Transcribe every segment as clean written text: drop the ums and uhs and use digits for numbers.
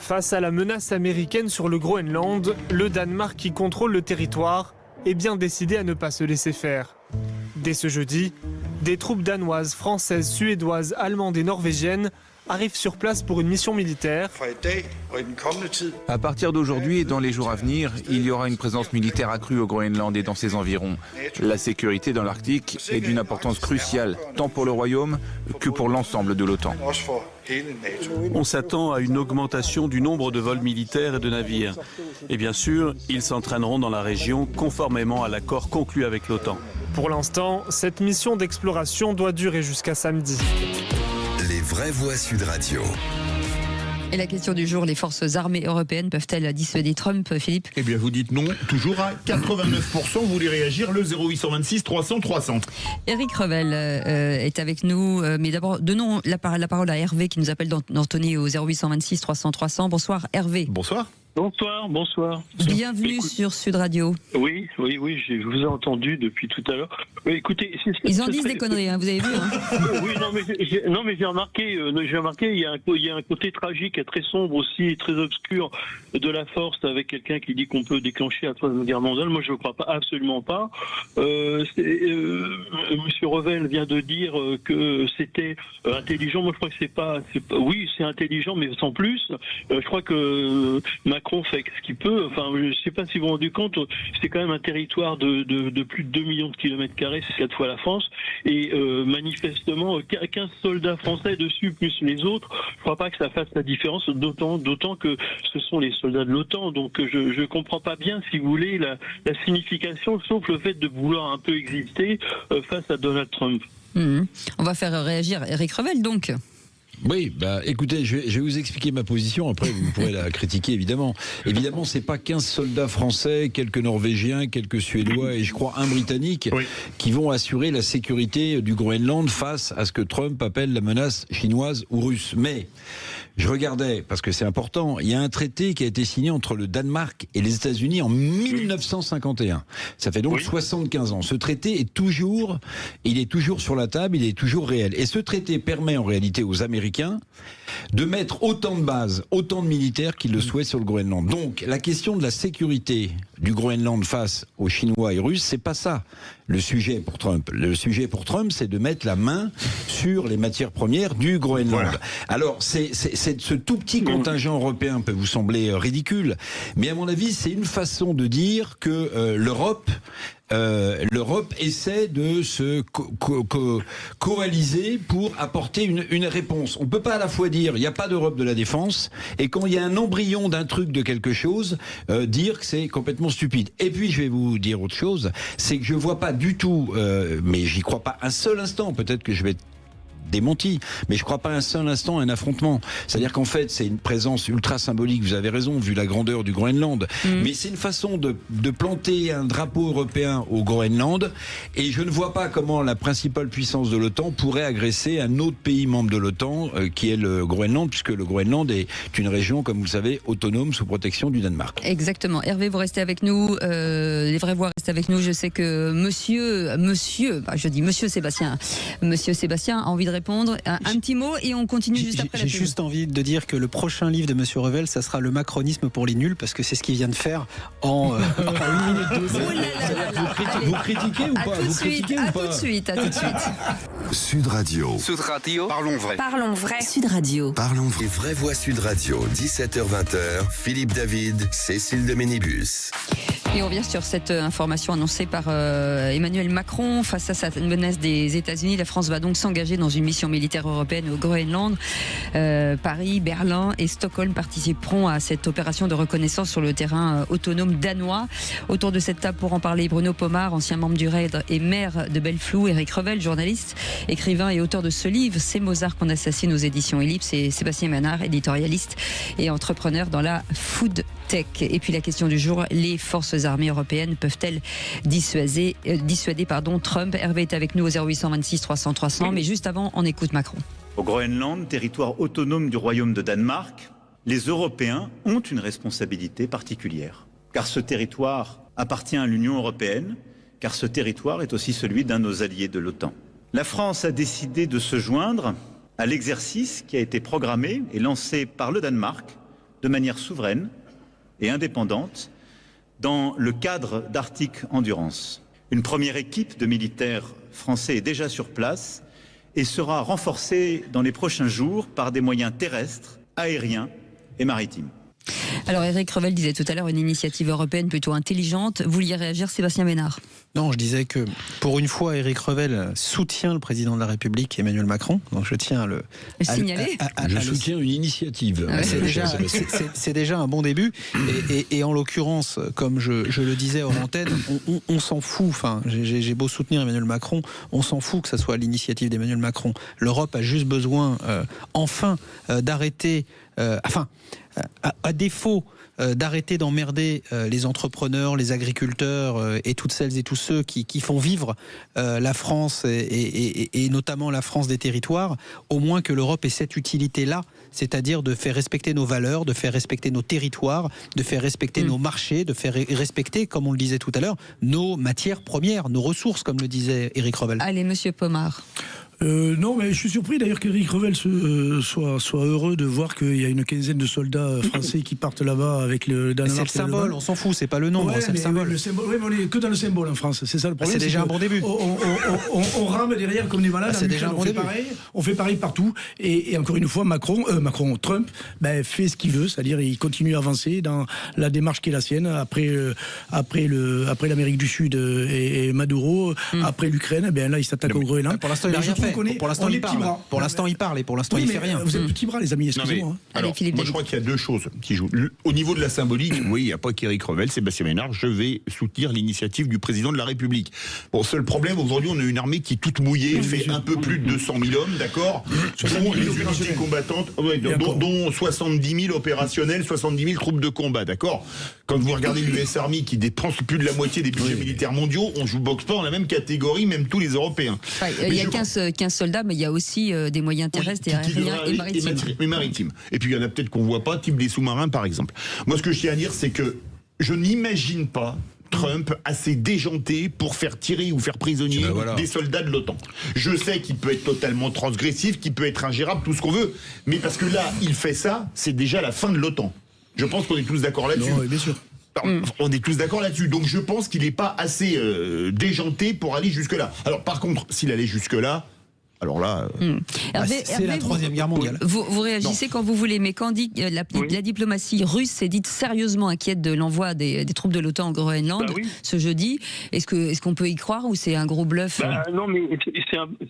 Face à la menace américaine sur le Groenland, le Danemark, qui contrôle le territoire, est bien décidé à ne pas se laisser faire. Dès ce jeudi, des troupes danoises, françaises, suédoises, allemandes et norvégiennes arrivent sur place pour une mission militaire. À partir d'aujourd'hui et dans les jours à venir, il y aura une présence militaire accrue au Groenland et dans ses environs. La sécurité dans l'Arctique est d'une importance cruciale, tant pour le Royaume que pour l'ensemble de l'OTAN. On s'attend à une augmentation du nombre de vols militaires et de navires. Et bien sûr, ils s'entraîneront dans la région conformément à l'accord conclu avec l'OTAN. Pour l'instant, cette mission d'exploration doit durer jusqu'à samedi. Les vraies voix Sud Radio. Et la question du jour, les forces armées européennes peuvent-elles dissuader Trump, Philippe ? Eh bien, vous dites non, toujours à 89%. Vous voulez réagir, le 0826 300 300. Éric Revel est avec nous, mais d'abord, donnons la parole à Hervé qui nous appelle d'Antony au 0826 300 300. Bonsoir Hervé. Bonsoir. Bonsoir. Bienvenue sur Sud Radio. Oui, je vous ai entendu depuis tout à l'heure. Écoutez, ils en disent des conneries, hein, vous avez vu. Hein. Oui, mais j'ai remarqué, il y a un côté tragique et très sombre aussi, et très obscur de la force avec quelqu'un qui dit qu'on peut déclencher la Troisième Guerre mondiale. Moi, je ne crois pas, absolument pas. Monsieur Revel vient de dire que c'était intelligent. Moi, je crois que c'est pas. Oui, c'est intelligent, mais sans plus. Je crois que Macron fait ce qu'il peut. Enfin, je ne sais pas si vous vous rendez compte, c'est quand même un territoire de plus de 2 millions de kilomètres carrés, c'est 4 fois la France, et manifestement 15 soldats français dessus plus les autres. Je ne crois pas que ça fasse la différence, d'autant que ce sont les soldats de l'OTAN. Donc je ne comprends pas bien, si vous voulez, la signification, sauf le fait de vouloir un peu exister face à Donald Trump. On va faire réagir Éric Revel, donc. Oui, écoutez, je vais vous expliquer ma position, après vous pourrez la critiquer évidemment. Évidemment, c'est pas 15 soldats français, quelques Norvégiens, quelques Suédois et je crois un Britannique qui vont assurer la sécurité du Groenland face à ce que Trump appelle la menace chinoise ou russe. Mais je regardais, parce que c'est important, il y a un traité qui a été signé entre le Danemark et les États-Unis en 1951. Ça fait donc 75 ans. Ce traité est toujours sur la table, il est toujours réel. Et ce traité permet en réalité aux Américains de mettre autant de bases, autant de militaires qu'ils le souhaitent sur le Groenland. Donc, la question de la sécurité du Groenland face aux Chinois et Russes, c'est pas ça le sujet pour Trump. Le sujet pour Trump, c'est de mettre la main sur les matières premières du Groenland. Voilà. Alors, ce tout petit contingent européen peut vous sembler ridicule, mais à mon avis, c'est une façon de dire que l'Europe essaie de se coaliser pour apporter une réponse. On ne peut pas à la fois dire il n'y a pas d'Europe de la défense et quand il y a un embryon d'un truc de quelque chose, dire que c'est complètement stupide. Et puis je vais vous dire autre chose, c'est que je ne vois pas du tout, mais j'y crois pas un seul instant, peut-être que je vais être démenti, mais je ne crois pas un seul instant à un affrontement. C'est-à-dire qu'en fait, c'est une présence ultra symbolique, vous avez raison, vu la grandeur du Groenland, mais c'est une façon de planter un drapeau européen au Groenland, et je ne vois pas comment la principale puissance de l'OTAN pourrait agresser un autre pays membre de l'OTAN, qui est le Groenland, puisque le Groenland est une région, comme vous le savez, autonome sous protection du Danemark. Exactement. Hervé, vous restez avec nous, les vraies voix restent avec nous. Je sais que monsieur Sébastien a envie de répondre. Un petit mot et on continue juste après la pub. J'ai juste envie de dire que le prochain livre de Monsieur Revel, ça sera le macronisme pour les nuls, parce que c'est ce qu'il vient de faire en 1 minute 12. Vous critiquez ou pas? À tout de suite. Sud Radio. Sud Radio. Parlons vrai. Parlons vrai. Sud Radio. Parlons vrai. Vraies voix Sud Radio. 17h-20h. Philippe David, Cécile de Ménibus. Et on revient sur cette information annoncée par Emmanuel Macron. Face à cette menace des États-Unis, la France va donc s'engager dans une mission militaire européenne au Groenland. Paris, Berlin et Stockholm participeront à cette opération de reconnaissance sur le terrain autonome danois. Autour de cette table pour en parler, Bruno Pomar, ancien membre du RAID et maire de Belleflou, Éric Revel, journaliste, écrivain et auteur de ce livre, C'est Mozart qu'on assassine aux éditions Ellipse, et Sébastien Manard, éditorialiste et entrepreneur dans la food tech. Et puis la question du jour, les forces armées européennes peuvent-elles dissuader Trump? Hervé est avec nous au 0826 300 300, mais juste avant, on écoute Macron. Au Groenland, territoire autonome du Royaume de Danemark, les Européens ont une responsabilité particulière. Car ce territoire appartient à l'Union européenne, car ce territoire est aussi celui d'un de nos alliés de l'OTAN. La France a décidé de se joindre à l'exercice qui a été programmé et lancé par le Danemark de manière souveraine et indépendante dans le cadre d'Arctic Endurance. Une première équipe de militaires français est déjà sur place et sera renforcée dans les prochains jours par des moyens terrestres, aériens et maritimes. Alors Éric Revel disait tout à l'heure une initiative européenne plutôt intelligente. Vous vouliez réagir, Sébastien Ménard? Non, je disais que pour une fois, Éric Revel soutient le président de la République, Emmanuel Macron. Donc je tiens à le signaler. Je soutiens une initiative. C'est déjà un bon début. Et en l'occurrence, comme je le disais hors antenne, on s'en fout. Enfin, j'ai beau soutenir Emmanuel Macron, on s'en fout que ça soit l'initiative d'Emmanuel Macron. L'Europe a juste besoin, enfin, d'arrêter. À défaut d'arrêter d'emmerder les entrepreneurs, les agriculteurs et toutes celles et tous ceux qui font vivre la France et notamment la France des territoires, au moins que l'Europe ait cette utilité-là, c'est-à-dire de faire respecter nos valeurs, de faire respecter nos territoires, de faire respecter nos marchés, de faire respecter, comme on le disait tout à l'heure, nos matières premières, nos ressources, comme le disait Éric Revel. Allez, monsieur Pomard. Non, mais je suis surpris d'ailleurs qu'Éric Revel soit heureux de voir qu'il y a une quinzaine de soldats français qui partent là-bas avec le Danemark. C'est le symbole, on s'en fout, c'est pas le nombre, c'est le symbole. Le symbole, oui, mais on est que dans le symbole en France, c'est ça le problème. C'est déjà un bon début. On rame derrière comme des malades. C'est déjà un bon début. On fait pareil partout. Et encore une fois, Trump, fait ce qu'il veut, c'est-à-dire il continue à avancer dans la démarche qui est la sienne après l'Amérique du Sud et Maduro, après l'Ukraine. Là, il s'attaque au Groenland. Pour l'instant, il n'a rien fait. Pour l'instant, il parle. Pour l'instant, il parle et pour l'instant, il fait rien. Vous êtes petits bras, les amis, excusez-moi. Alors, moi, je crois qu'il y a deux choses qui jouent. Au niveau de la symbolique, oui, il n'y a pas qu'Éric Revel, Sébastien Ménard, je vais soutenir l'initiative du président de la République. Bon, seul problème, aujourd'hui, on a une armée qui est toute mouillée, fait un peu plus de 200 000 hommes, d'accord, dont les unités combattantes, dont 70 000 opérationnels, 70 000 troupes de combat, d'accord. Quand vous regardez l'US Army qui dépense plus de la moitié des budgets militaires mondiaux, on joue boxe pas dans la même catégorie, même tous les Européens. Il y a 15 soldats, mais il y a aussi des moyens terrestres et aériens et maritimes. Et puis il y en a peut-être qu'on voit pas, type des sous-marins par exemple. Moi ce que je tiens à dire c'est que je n'imagine pas Trump assez déjanté pour faire tirer ou faire prisonnier des soldats de l'OTAN. Je sais qu'il peut être totalement transgressif, qu'il peut être ingérable, tout ce qu'on veut, mais parce que là, il fait ça, c'est déjà la fin de l'OTAN. Je pense qu'on est tous d'accord là-dessus. Oui, bien sûr. On est tous d'accord là-dessus. Donc je pense qu'il n'est pas assez déjanté pour aller jusque-là. Alors par contre, s'il allait jusque-là, alors là, c'est la Troisième Guerre mondiale. Vous réagissez quand vous voulez, mais quand dit la diplomatie russe s'est dite sérieusement inquiète de l'envoi des troupes de l'OTAN au Groenland ce jeudi, est-ce qu'on peut y croire ou c'est un gros bluff? Non, mais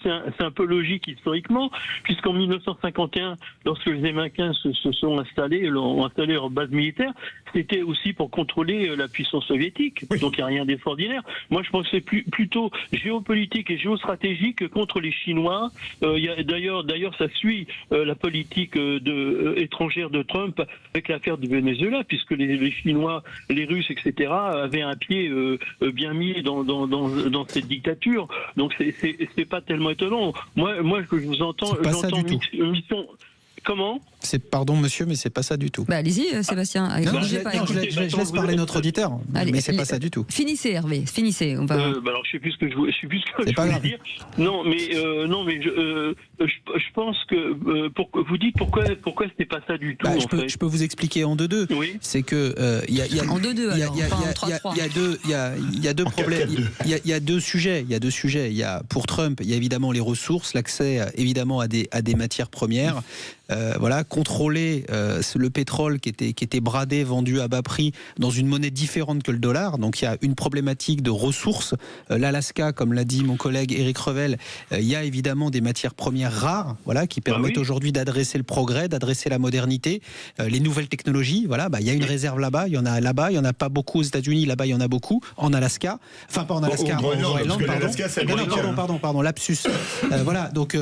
c'est un peu logique historiquement, puisqu'en 1951, lorsque les Américains se sont installés, ont installé leur base militaire, c'était aussi pour contrôler la puissance soviétique. Donc il n'y a rien d'extraordinaire. Moi, je pense que c'est plutôt géopolitique et géostratégique contre les Chinois. D'ailleurs, ça suit la politique étrangère de Trump avec l'affaire du Venezuela, puisque les Chinois, les Russes, etc., avaient un pied bien mis dans cette dictature. Donc c'est pas tellement étonnant. Moi, que je vous entends, j'entends mission. Comment ? Pardon monsieur, mais c'est pas ça du tout. Allez-y Sébastien. Je laisse parler notre auditeur, mais c'est pas ça du tout. Finissez Hervé, finissez. On va... alors je sais plus ce que je voulais dire. Non mais je pense que vous dites pourquoi c'était pas ça du tout. Je peux vous expliquer en 2-2. Oui. C'est que il y a en 2-2 alors. Il y a deux problèmes. Il y a deux sujets. Il y a pour Trump, il y a évidemment les ressources, l'accès évidemment à des matières premières. Contrôler le pétrole qui était bradé, vendu à bas prix dans une monnaie différente que le dollar. Donc il y a une problématique de ressources. L'Alaska, comme l'a dit mon collègue Éric Revel, il y a évidemment des matières premières rares, qui permettent aujourd'hui d'adresser le progrès, d'adresser la modernité, les nouvelles technologies. Il y a une réserve là-bas, il y en a là-bas, il y en a pas beaucoup aux États-Unis, là-bas il y en a beaucoup. En Alaska, enfin pas en Alaska, au Groenland, pardon, lapsus. Donc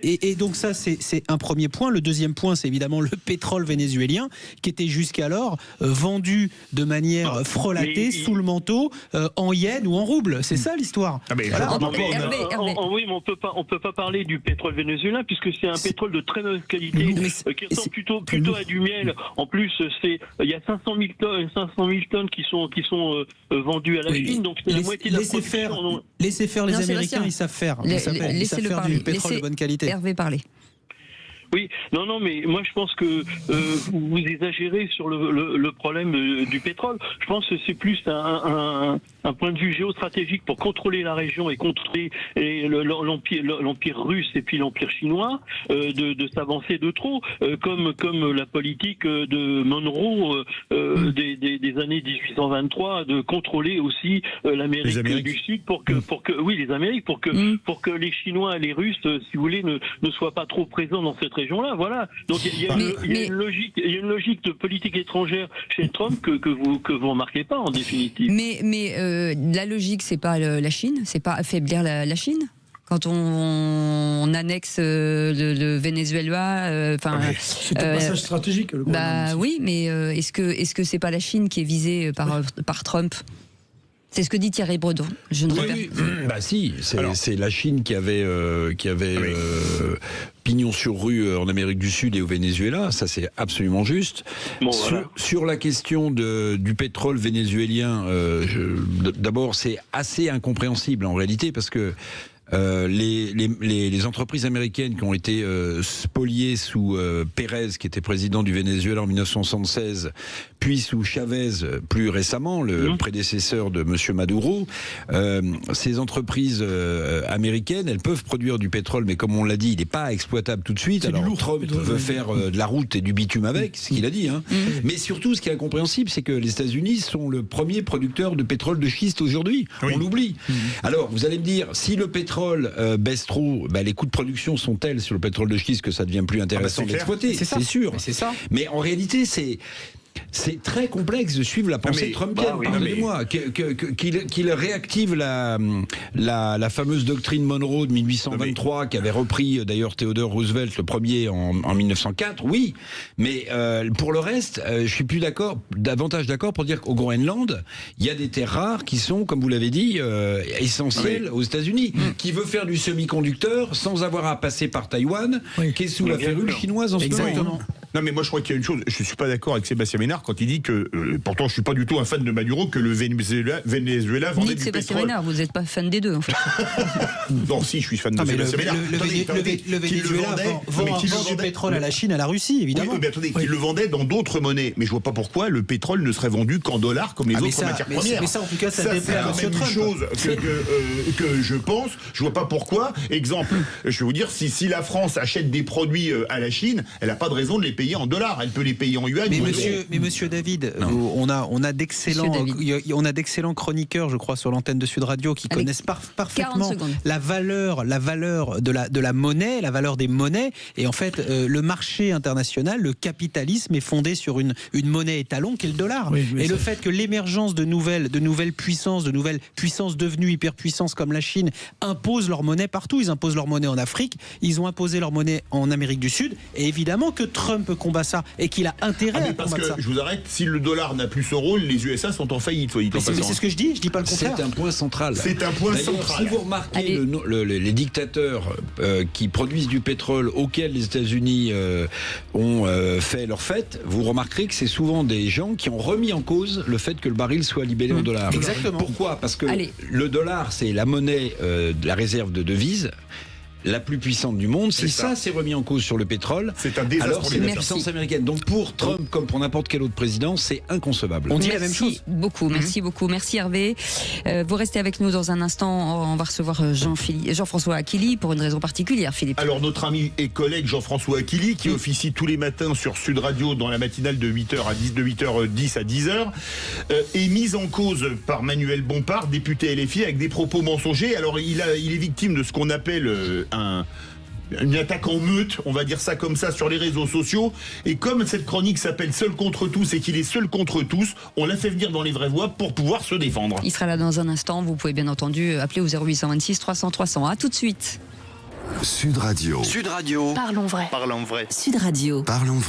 et donc ça c'est un premier point. Le deuxième point, c'est évidemment le pétrole vénézuélien qui était jusqu'alors vendu de manière frelatée, sous le manteau, en yens ou en roubles. C'est ça l'histoire. Oui, mais on peut pas parler du pétrole vénézuélien puisque c'est un pétrole de très mauvaise qualité qui ressemble plutôt à du miel. En plus, il y a 500 000 tonnes qui sont vendues à la Chine, donc c'est la moitié de la production. Laissez faire les Américains, ils savent faire. Ils savent faire du pétrole de bonne qualité. Hervé parler. Oui, non, mais moi je pense que vous exagérez sur le problème du pétrole. Je pense que c'est plus un point de vue géostratégique pour contrôler la région et contrôler l'empire russe et puis l'empire chinois de s'avancer de trop, comme la politique de Monroe des années 1823 de contrôler aussi l'Amérique du Sud pour que les Amériques pour que les Chinois et les Russes, si vous voulez, ne soient pas trop présents dans cette région-là, voilà. Donc il y a une logique de politique étrangère chez Trump que vous remarquez pas en définitive. Mais la logique, c'est pas la Chine, c'est pas affaiblir la Chine. Quand on annexe le Venezuela, c'est un passage stratégique. Oui, mais est-ce que c'est pas la Chine qui est visée par Trump? C'est ce que dit Thierry Breton. Si, c'est la Chine qui avait pignon sur rue en Amérique du Sud et au Venezuela, ça c'est absolument juste. Sur la question du pétrole vénézuélien, d'abord c'est assez incompréhensible en réalité parce que les entreprises américaines qui ont été spoliées sous Pérez, qui était président du Venezuela en 1976, puis sous Chavez plus récemment, le prédécesseur de Monsieur Maduro, ces entreprises américaines, elles peuvent produire du pétrole, mais comme on l'a dit, il n'est pas exploitable tout de suite. Alors Trump veut faire de la route et du bitume avec, ce qu'il a dit. Mais surtout, ce qui est incompréhensible, c'est que les États-Unis sont le premier producteur de pétrole de schiste aujourd'hui. On l'oublie. Alors, vous allez me dire, si le pétrole baisse trop, les coûts de production sont tels sur le pétrole de schiste que ça devient plus intéressant d'exploiter. C'est sûr. Mais en réalité, c'est très complexe de suivre la pensée trumpienne. Pardonnez-moi, qu'il réactive la fameuse doctrine Monroe de 1823, qu'avait repris d'ailleurs Theodore Roosevelt le premier en 1904. Oui, mais pour le reste, je suis davantage d'accord pour dire qu'au Groenland, il y a des terres rares qui sont, comme vous l'avez dit, essentielles aux États-Unis. Qui veut faire du semi-conducteur sans avoir à passer par Taïwan, qui est sous la férule chinoise en ce moment. Non, mais moi je crois qu'il y a une chose, je ne suis pas d'accord avec Sébastien Ménard quand il dit que, pourtant je ne suis pas du tout un fan de Maduro, que le Venezuela vendait du Sébastien pétrole. Ménard, vous n'êtes pas fan des deux en fait. Non, si, je suis fan de Sébastien Ménard. Le Venezuela vend du pétrole à la Chine, à la Russie, évidemment. Oui, mais attendez, qu'il le vendait dans d'autres monnaies. Mais je ne vois pas pourquoi le pétrole ne serait vendu qu'en dollars comme les autres matières premières. Mais ça, en tout cas, ça déplaît à M. Trump. C'est une chose que je pense, je ne vois pas pourquoi. Exemple, je vais vous dire, si la France achète des produits à la Chine, elle n'a pas de raison de les payer en dollars. Elle peut les payer en yuan. Mais monsieur David, on a d'excellents chroniqueurs, je crois, sur l'antenne de Sud Radio qui connaissent parfaitement la valeur de la monnaie, la valeur des monnaies. Et en fait, le marché international, le capitalisme est fondé sur une monnaie étalon qui est le dollar. Et le fait que l'émergence de nouvelles puissances devenues hyperpuissances comme la Chine imposent leur monnaie partout. Ils imposent leur monnaie en Afrique, ils ont imposé leur monnaie en Amérique du Sud. Et évidemment que Trump combat ça et qu'il a intérêt à combattre ça. Je vous arrête, si le dollar n'a plus son rôle, les USA sont en faillite. C'est ce que je dis pas le contraire. C'est un point central. C'est un point central. Si vous remarquez les dictateurs qui produisent du pétrole auquel les États-Unis ont fait leur fête, vous remarquerez que c'est souvent des gens qui ont remis en cause le fait que le baril soit libellé en dollars. Exactement. Pourquoi ? Parce que le dollar, c'est la monnaie de la réserve de devises la plus puissante du monde. Si ça s'est remis en cause sur le pétrole, alors c'est la puissance américaine. Donc pour Trump, comme pour n'importe quel autre président, c'est inconcevable. On dit la même chose. Merci beaucoup. Merci Hervé. Vous restez avec nous dans un instant. On va recevoir Jean-François Aquili pour une raison particulière, Philippe. Alors notre ami et collègue Jean-François Aquili, qui officie tous les matins sur Sud Radio dans la matinale de 8h10 à 10h, est mis en cause par Manuel Bompard, député LFI, avec des propos mensongers. Alors il est victime de ce qu'on appelle une attaque en meute, on va dire ça comme ça, sur les réseaux sociaux. Et comme cette chronique s'appelle Seul contre tous et qu'il est seul contre tous, on l'a fait venir dans les vraies voix pour pouvoir se défendre. Il sera là dans un instant. Vous pouvez bien entendu appeler au 0826 300 300. À tout de suite. Sud Radio. Sud Radio. Parlons vrai. Parlons vrai. Sud Radio. Parlons vrai.